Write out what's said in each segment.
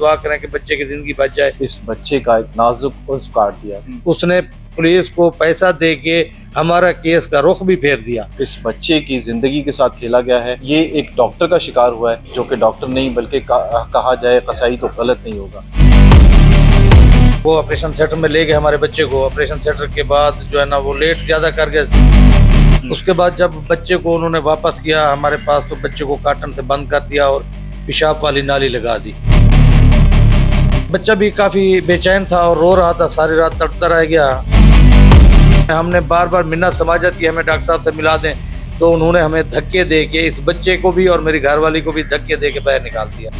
دعا کریں کہ بچے کی زندگی بچ جائے. اس بچے کا ایک نازک عضو کاٹ دیا. اس نے پولیس کو پیسہ دے کے ہمارا کیس کا رخ بھی پھیر دیا. اس بچے کی زندگی کے ساتھ کھیلا گیا ہے. یہ ایک ڈاکٹر کا شکار ہوا ہے جو کہ ڈاکٹر نہیں بلکہ کہا جائے قصائی تو غلط نہیں ہوگا. وہ آپریشن تھیٹر میں لے گئے ہمارے بچے کو. آپریشن تھیٹر کے بعد جو ہے نا وہ لیٹ زیادہ کر گئے. اس کے بعد جب بچے کو انہوں نے واپس کیا ہمارے پاس تو بچے کو کارٹن سے بند کر دیا اور پیشاب والی نالی لگا دی. بچہ بھی کافی بے چین تھا اور رو رہا تھا, ساری رات تڑپتا رہ گیا. ہم نے بار بار منت سماجت کی ہمیں ڈاکٹر صاحب سے ملا دیں, تو انہوں نے ہمیں دھکے دے کے اس بچے کو بھی اور میری گھر والی کو بھی دھکے دے کے باہر نکال دیا.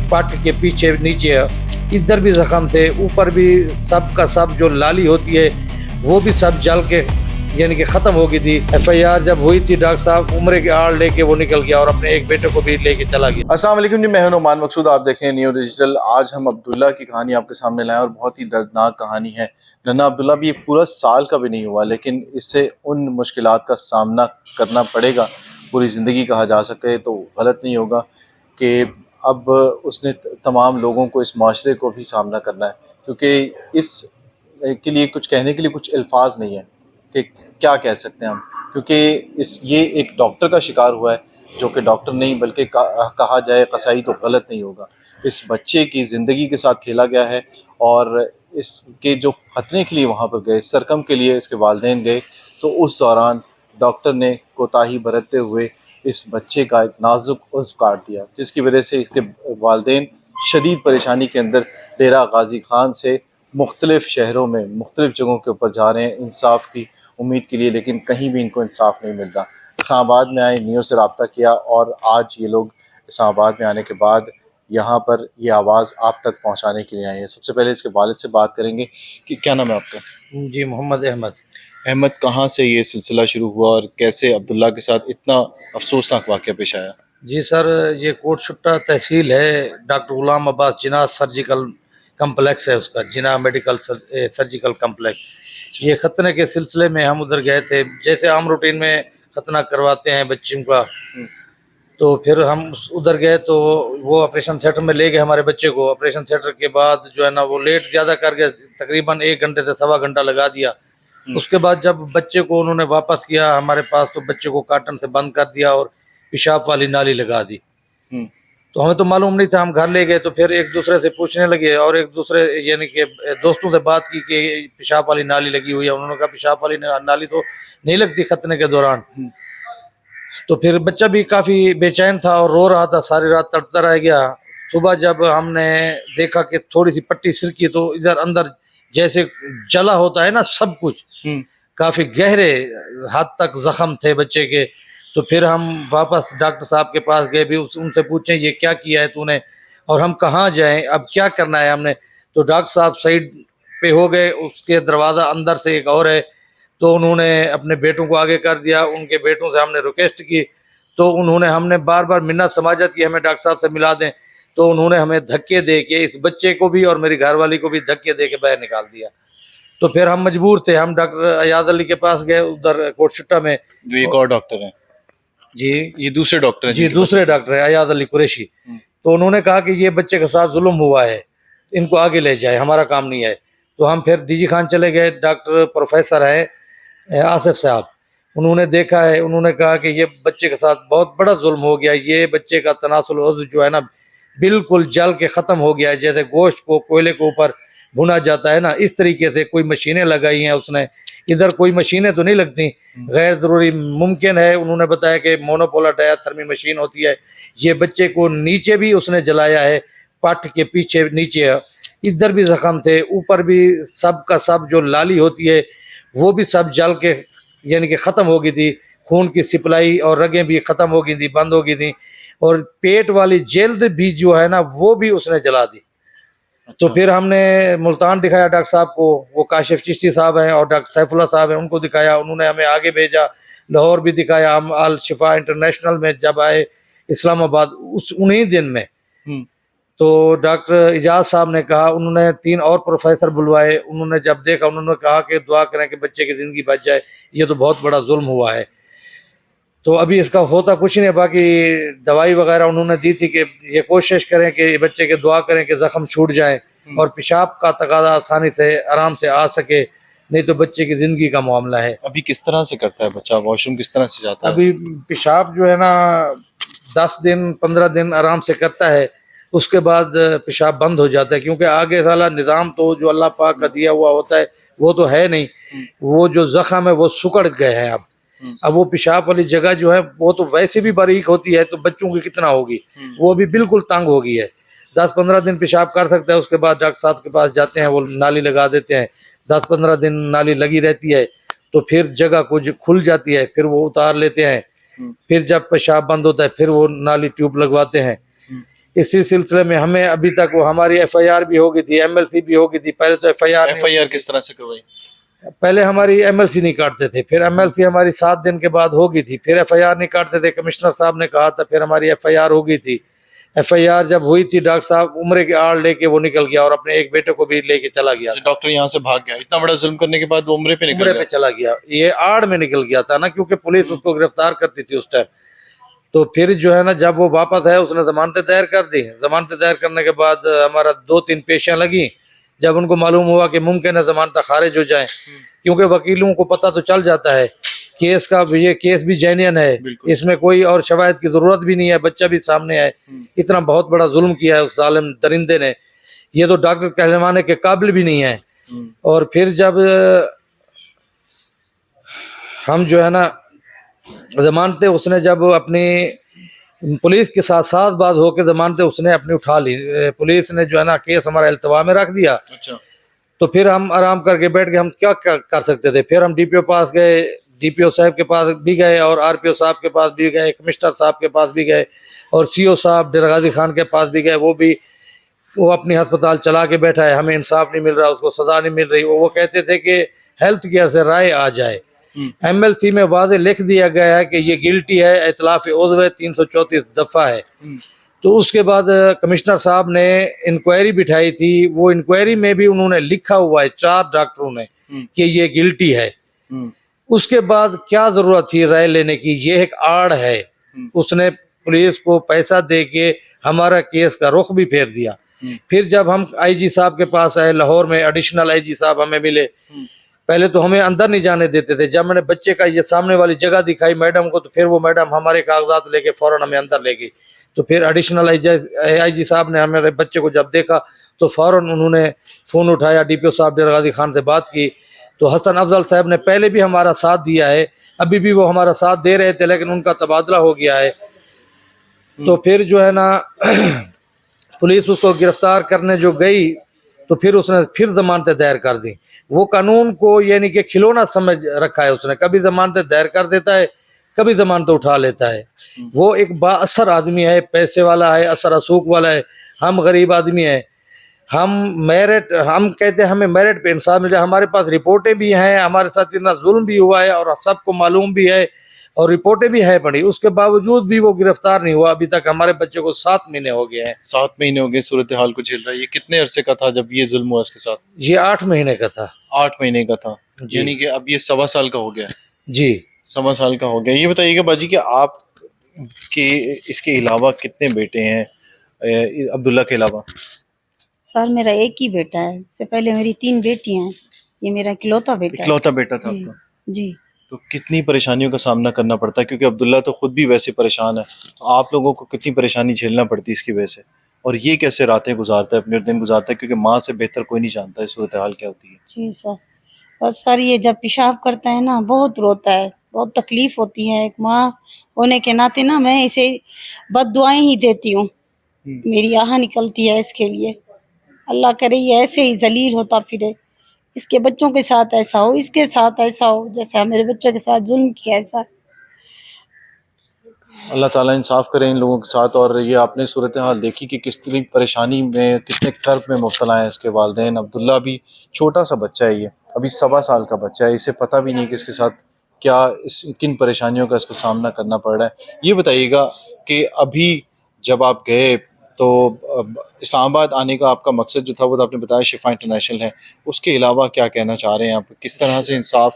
پٹ کے پیچھے نیچے ادھر بھی زخم تھے, اوپر بھی سب کا سب جو لالی ہوتی ہے وہ بھی سب جل کے یعنی کہ ختم ہو گئی تھی. ایف آئی آر جب ہوئی تھی ڈاکٹر صاحب عمرے کے آڑ لے کے وہ نکل گیا اور اپنے ایک بیٹے کو بھی لے کے چلا گیا. السلام علیکم جی, میں ہوں نعمان مقصود, آپ دیکھ رہے ہیں نیو ڈیجیٹل. آج ہم عبداللہ کی کہانی آپ کے سامنے لائے اور بہت ہی دردناک کہانی ہے. ننا عبداللہ بھی ایک پورا سال کا بھی نہیں ہوا لیکن اس سے ان مشکلات کا سامنا کرنا پڑے گا پوری زندگی کہا جا سکے تو غلط نہیں ہوگا کہ اب اس نے تمام لوگوں کو اس معاشرے کو بھی سامنا کرنا ہے, کیونکہ اس کے لیے کچھ کہنے کے لیے کچھ الفاظ نہیں ہیں کہ کیا کہہ سکتے ہیں ہم, کیونکہ یہ ایک ڈاکٹر کا شکار ہوا ہے جو کہ ڈاکٹر نہیں بلکہ کہا جائے قصائی تو غلط نہیں ہوگا. اس بچے کی زندگی کے ساتھ کھیلا گیا ہے اور اس کے جو ختنے کے لیے وہاں پر گئے, سرکم کے لیے اس کے والدین گئے, تو اس دوران ڈاکٹر نے کوتاہی برتتے ہوئے اس بچے کا ایک نازک عضو کاٹ دیا, جس کی وجہ سے اس کے والدین شدید پریشانی کے اندر ڈیرہ غازی خان سے مختلف شہروں میں مختلف جگہوں کے اوپر جا رہے ہیں انصاف کی امید کے لیے, لیکن کہیں بھی ان کو انصاف نہیں مل رہا. اسلام آباد میں آئے, نیو سے رابطہ کیا اور آج یہ لوگ اسلام آباد میں آنے کے بعد یہاں پر یہ آواز آپ تک پہنچانے کے لیے آئے ہیں. سب سے پہلے اس کے والد سے بات کریں گے کہ کیا نام ہے آپ کا؟ جی محمد احمد. احمد, کہاں سے یہ سلسلہ شروع ہوا اور کیسے عبداللہ کے ساتھ اتنا افسوسناک واقعہ پیش آیا؟ جی سر, یہ کوٹ شٹا تحصیل ہے, ڈاکٹر غلام عباس جناح سرجیکل کمپلیکس ہے اس کا, جناح میڈیکل سرجیکل کمپلیکس. یہ ختنے کے سلسلے میں ہم ادھر گئے تھے, جیسے عام روٹین میں ختنہ کرواتے ہیں بچوں کا, تو پھر ہم ادھر گئے تو وہ آپریشن تھیٹر میں لے گئے ہمارے بچے کو. آپریشن تھیٹر کے بعد جو ہے نا وہ لیٹ زیادہ کر گئے, تقریباً 1 گھنٹے سے سوا گھنٹہ لگا دیا. اس کے بعد جب بچے کو انہوں نے واپس کیا ہمارے پاس تو بچے کو کارٹن سے بند کر دیا اور پیشاب والی نالی لگا دی. تو ہمیں تو معلوم نہیں تھا, ہم گھر لے گئے تو پھر ایک دوسرے سے پوچھنے لگے اور ایک دوسرے یعنی کہ دوستوں سے بات کی کہ پیشاب والی نالی لگی ہوئی ہے. انہوں نے کہا پیشاب والی نالی تو نہیں لگتی ختنے کے دوران. تو پھر بچہ بھی کافی بے چین تھا اور رو رہا تھا, ساری رات تڑپتا رہ گیا. صبح جب ہم نے دیکھا کہ تھوڑی سی پٹی سرکی تو ادھر اندر جیسے جلا ہوتا ہے نا سب کچھ, کافی گہرے حد تک زخم تھے بچے کے. تو پھر ہم واپس ڈاکٹر صاحب کے پاس گئے, بھی ان سے پوچھیں یہ کیا کیا ہے تو نے اور ہم کہاں جائیں, اب کیا کرنا ہے ہم نے. تو ڈاکٹر صاحب سائڈ پہ ہو گئے, اس کے دروازہ اندر سے ایک اور ہے, تو انہوں نے اپنے بیٹوں کو آگے کر دیا. ان کے بیٹوں سے ہم نے ریکویسٹ کی, تو انہوں نے ہم نے بار بار منت سماجت کی ہمیں ڈاکٹر صاحب سے ملا دیں, تو انہوں نے ہمیں دھکے دے کے اس بچے کو بھی اور میری گھر والی کو بھی دھکے دے کے باہر نکال دیا. تو پھر ہم مجبور تھے, ہم ڈاکٹر ایاز علی کے پاس گئے ادھر کوٹ شٹا میں. جو ایک اور ڈاکٹر ہیں جی, یہ دوسرے ڈاکٹر ہیں؟ جی دوسرے ڈاکٹر ہیں ایاز علی قریشی. تو انہوں نے کہا کہ یہ بچے کے ساتھ ظلم ہوا ہے, ان کو آگے لے جائے, ہمارا کام نہیں ہے. تو ہم پھر ڈی جی خان چلے گئے, ڈاکٹر پروفیسر ہے آصف صاحب, انہوں نے دیکھا ہے. انہوں نے کہا کہ یہ بچے کے ساتھ بہت بڑا ظلم ہو گیا, یہ بچے کا تناسل عضو جو ہے نا بالکل جل کے ختم ہو گیا ہے, جیسے گوشت کو کوئلے کے اوپر بھنا جاتا ہے نا, اس طریقے سے کوئی مشینیں لگائی ہیں اس نے. ادھر کوئی مشینیں تو نہیں لگتی, غیر ضروری ممکن ہے. انہوں نے بتایا کہ مونوپولا ڈایا تھرمی مشین ہوتی ہے. یہ بچے کو نیچے بھی اس نے جلایا ہے, پٹ کے پیچھے نیچے ادھر بھی زخم تھے, اوپر بھی سب کا سب جو لالی ہوتی ہے وہ بھی سب جل کے یعنی کہ ختم ہو گئی تھی. خون کی سپلائی اور رگیں بھی ختم ہو گئی تھی, بند ہو گئی تھیں, اور پیٹ والی جلد بھی جو ہے نا وہ بھی اس نے جلا دی. تو پھر ہم نے ملتان دکھایا ڈاکٹر صاحب کو, وہ کاشف چشتی صاحب ہیں اور ڈاکٹر سیف اللہ صاحب ہیں, ان کو دکھایا. انہوں نے ہمیں آگے بھیجا, لاہور بھی دکھایا. ہم الشفا انٹرنیشنل میں جب آئے اسلام آباد انہی دن میں, تو ڈاکٹر اجاز صاحب نے کہا, انہوں نے 3 اور پروفیسر بلوائے. انہوں نے جب دیکھا انہوں نے کہا کہ دعا کریں کہ بچے کی زندگی بچ جائے, یہ تو بہت بڑا ظلم ہوا ہے. تو ابھی اس کا ہوتا کچھ نہیں. باقی دوائی وغیرہ انہوں نے دی تھی کہ یہ کوشش کریں کہ بچے کے دعا کریں کہ زخم چھوٹ جائیں اور پیشاب کا تقاضا آسانی سے آرام سے آ سکے, نہیں تو بچے کی زندگی کا معاملہ ہے. ابھی کس طرح سے کرتا ہے بچہ, واش روم کس طرح سے جاتا ہے؟ ابھی پیشاب جو ہے نا 10 دن 15 دن آرام سے کرتا ہے, اس کے بعد پیشاب بند ہو جاتا ہے, کیونکہ آگے سالا نظام تو جو اللہ پاک کا دیا ہوا ہوتا ہے وہ تو ہے نہیں. وہ جو زخم ہے وہ سکڑ گئے ہیں. اب وہ پیشاب والی جگہ جو ہے وہ تو ویسے بھی باریک ہوتی ہے, تو بچوں کی کتنا ہوگی, وہ بھی بالکل تنگ ہو گئی ہے. 10-15 دن پیشاب کر سکتا ہے, اس کے بعد ڈاکٹر صاحب کے پاس جاتے ہیں, وہ نالی لگا دیتے ہیں. 10-15 دن نالی لگی رہتی ہے تو پھر جگہ کچھ کھل جاتی ہے, پھر وہ اتار لیتے ہیں. پھر جب پیشاب بند ہوتا ہے پھر وہ نالی ٹیوب لگواتے ہیں. اسی سلسلے میں ہمیں ابھی تک وہ ہماری FIR بھی ہو گئی تھی, MLC بھی ہو گئی تھی. پہلے تو FIR کس طرح سے کروائی؟ پہلے ہماری MLC نہیں کاٹتے تھے, پھر MLC ہماری 7 دن کے بعد ہو گئی تھی. پھر FIR نہیں کاٹتے تھے, کمشنر صاحب نے کہا تھا, پھر ہماری FIR ہو گئی تھی. FIR جب ہوئی تھی, ڈاکٹر صاحب عمرے کی آڑ لے کے وہ نکل گیا اور اپنے ایک بیٹے کو بھی لے کے چلا گیا. ڈاکٹر یہاں سے بھاگ گیا, اتنا بڑا ظلم کرنے کے بعد وہ عمرے پہ نکل عمرے گیا. پہ چلا گیا, یہ آڑ میں نکل گیا تھا نا, کیونکہ پولیس اس کو گرفتار کرتی تھی اس ٹائم. تو پھر جو ہے نا جب وہ واپس ہے, اس نے ضمانتیں دائر کر دی. ضمانتیں دائر کرنے کے بعد ہمارا 2-3 پیشیاں لگیں. جب ان کو معلوم ہوا کہ ممکن ہے ضمانتیں خارج ہو جائیں, کیونکہ وکیلوں کو پتہ تو چل جاتا ہے کیس کا, یہ کیس بھی جینین ہے, اس میں کوئی اور شواہد کی ضرورت بھی نہیں ہے, بچہ بھی سامنے ہے. اتنا بہت بڑا ظلم کیا ہے اس ظالم درندے نے, یہ تو ڈاکٹر کہلوانے کے قابل بھی نہیں ہے. اور پھر جب ہم جو ہے نا ضمانتیں اس نے جب اپنی پولیس کے ساتھ ساتھ بات ہو کے ضمانتیں اس نے اپنی اٹھا لی, پولیس نے جو ہے نا کیس ہمارا التوا میں رکھ دیا. اچھا, تو پھر ہم آرام کر کے بیٹھ کے ہم کیا کر سکتے تھے. پھر ہم DPO پاس گئے, DPO صاحب کے پاس بھی گئے, اور RPO صاحب کے پاس بھی گئے, کمشنر صاحب کے پاس بھی گئے, اور CO صاحب ڈیر غازی خان کے پاس بھی گئے. وہ اپنی ہسپتال چلا کے بیٹھا ہے, ہمیں انصاف نہیں مل رہا, اس کو سزا نہیں مل رہی. وہ کہتے تھے کہ ہیلتھ کیئر سے رائے آ جائے. MLC میں واضح لکھ دیا گیا ہے کہ یہ گلٹی ہے, اطلاف عضو 334 دفعہ ہے. تو اس کے بعد کمشنر صاحب نے انکوائری بٹھائی تھی. وہ انکوائری میں بھی انہوں نے لکھا ہوا ہے 4 ڈاکٹروں نے کہ یہ گلٹی ہے. اس کے بعد کیا ضرورت تھی رائے لینے کی, یہ ایک آڑ ہے. اس نے پولیس کو پیسہ دے کے ہمارا کیس کا رخ بھی پھیر دیا. پھر جب ہم IG صاحب کے پاس آئے لاہور میں, ایڈیشنل IG صاحب ہمیں ملے. پہلے تو ہمیں اندر نہیں جانے دیتے تھے. جب میں نے بچے کا یہ سامنے والی جگہ دکھائی میڈم کو, تو پھر وہ میڈم ہمارے کاغذات لے کے فوراً ہمیں اندر لے گئی. تو پھر ایڈیشنل IG صاحب نے ہمارے بچے کو جب دیکھا تو فوراً انہوں نے فون اٹھایا, DPO صاحب ڈیر غازی خان سے بات کی. تو حسن افضل صاحب نے پہلے بھی ہمارا ساتھ دیا ہے, ابھی بھی وہ ہمارا ساتھ دے رہے تھے, لیکن ان کا تبادلہ ہو گیا ہے. تو پھر جو ہے نا پولیس اس کو گرفتار کرنے جو گئی, تو پھر اس نے پھر ضمانتیں دائر کر دی. وہ قانون کو یعنی کہ کھلونا سمجھ رکھا ہے اس نے, کبھی ضمانتیں دائر کر دیتا ہے, کبھی ضمانتیں اٹھا لیتا ہے. وہ ایک با اثر آدمی ہے, پیسے والا ہے, اثر رسوخ والا ہے. ہم غریب آدمی ہیں, ہم کہتے ہیں ہمیں میرٹ پہ انصاف مل جائے. ہمارے پاس رپورٹیں بھی ہیں, ہمارے ساتھ اتنا ظلم بھی ہوا ہے اور سب کو معلوم بھی ہے, اور رپورٹیں بھی ہیں پڑی. اس کے باوجود بھی وہ گرفتار نہیں ہوا. ابھی تک ہمارے بچے کو 7 مہینے ہو گئے ہیں. 7 مہینے ہو گئے صورتحال کو جھیل رہا ہے. یہ کتنے عرصے کا تھا جب یہ ظلم ہوا اس کے ساتھ؟ یہ 8 مہینے کا تھا. 8 مہینے کا تھا, یعنی کہ اب یہ 1.25 سال کا ہو گیا. جی 1.25 سال کا ہو گیا. یہ بتائیے گا باجی کہ آپ کے اس کے علاوہ کتنے بیٹے ہیں عبداللہ کے علاوہ؟ سر میرا ایک ہی بیٹا ہے, اس سے پہلے میری 3 بیٹیاں ہیں, یہ میرا اکلوتا بیٹا ہے. اکلوتا بیٹا تھا آپ جی کا؟ جی. تو کتنی پریشانیوں کا سامنا کرنا پڑتا ہے, کیونکہ عبداللہ تو خود بھی ویسے پریشان ہے, تو آپ لوگوں کو کتنی پریشانی جھیلنا پڑتی ہے اس کی وجہ سے, اور یہ کیسے راتیں گزارتا ہے, اپنے دن گزارتا ہے, کیونکہ ماں سے بہتر کوئی نہیں جانتا ہے صورتحال کیا ہوتی ہے. جی سر, بس سر یہ جب پیشاب کرتا ہے نا بہت روتا ہے, بہت تکلیف ہوتی ہے. ایک ماں ہونے کے ناطے نا میں اسے بد دعائیں ہی دیتی ہوں, میری آہ نکلتی ہے اس کے لیے. اللہ کرے یہ ایسے ہی ذلیل ہوتا پھرے, اس کے بچوں کے ساتھ ایسا ہو, اس کے ساتھ ایسا ہو جیسا میرے بچوں کے ساتھ ظلم کیا ایسا. اللہ تعالیٰ انصاف کرے ان لوگوں کے ساتھ. اور یہ آپ نے صورتحال دیکھی کہ کس طرح پریشانی میں, کتنے کرب میں مبتلا ہیں اس کے والدین. عبداللہ بھی چھوٹا سا بچہ ہے, یہ ابھی 1.25 سال کا بچہ ہے, اسے پتہ بھی نہیں کہ اس کے ساتھ کیا کن پریشانیوں کا اس کو سامنا کرنا پڑ رہا ہے. یہ بتائیے گا کہ ابھی جب آپ گئے تو اسلام آباد آنے کا آپ کا مقصد جو تھا وہ تو آپ نے بتایا شفا انٹرنیشنل ہے, اس کے علاوہ کیا کہنا چاہ رہے ہیں آپ, کس طرح سے انصاف